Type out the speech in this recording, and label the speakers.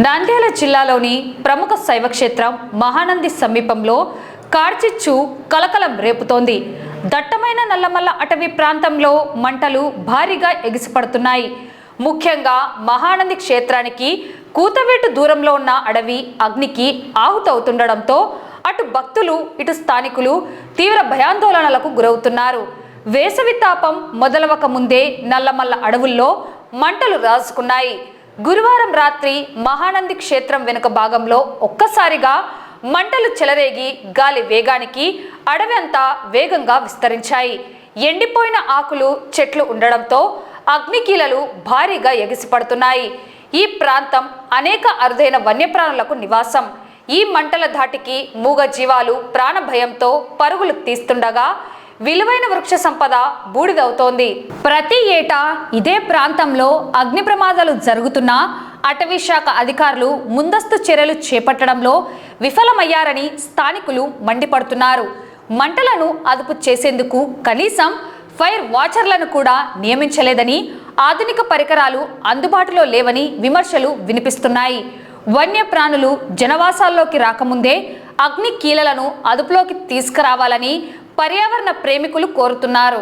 Speaker 1: నంద్యాల జిల్లాలోని ప్రముఖ శైవ క్షేత్రం మహానంది సమీపంలో కార్చిచ్చు కలకలం రేపుతోంది. దట్టమైన నల్లమల్ల అటవీ ప్రాంతంలో మంటలు భారీగా ఎగిసిపడుతున్నాయి. ముఖ్యంగా మహానంది క్షేత్రానికి కూతవేటు దూరంలో ఉన్న అడవి అగ్నికి ఆహుతవుతుండడంతో అటు భక్తులు ఇటు స్థానికులు తీవ్ర భయాందోళనలకు గురవుతున్నారు. వేసవి తాపం మొదలవక ముందే నల్లమల్ల అడవుల్లో మంటలు రాజుకున్నాయి. గురువారం రాత్రి మహానంది క్షేత్రం వెనుక భాగంలో ఒక్కసారిగా మంటలు చెలరేగి గాలి వేగానికి అడవి అంతా వేగంగా విస్తరించాయి. ఎండిపోయిన ఆకులు చెట్లు ఉండడంతో అగ్నికీలలు భారీగా ఎగిసిపడుతున్నాయి. ఈ ప్రాంతం అనేక అరుదైన వన్యప్రాణులకు నివాసం. ఈ మంటల ధాటికి మూగ జీవాలు ప్రాణ భయంతో పరుగులు తీస్తుండగా విలువైన వృక్ష సంపద బూడిదవుతోంది. ప్రతి ఏటా ఇదే ప్రాంతంలో అగ్ని ప్రమాదాలు జరుగుతున్నా అటవీ శాఖ అధికారులు ముందస్తు చర్యలు చేపట్టడంలో విఫలమయ్యారని స్థానికులు మండిపడుతున్నారు. మంటలను అదుపు చేసేందుకు కనీసం ఫైర్ వాచర్లను కూడా నియమించలేదని, ఆధునిక పరికరాలు అందుబాటులో లేవని విమర్శలు వినిపిస్తున్నాయి. వన్యప్రాణులు జనవాసాల్లోకి రాకముందే అగ్ని కీలలను అదుపులోకి తీసుకురావాలని పర్యావరణ ప్రేమికులు కోరుతున్నారు.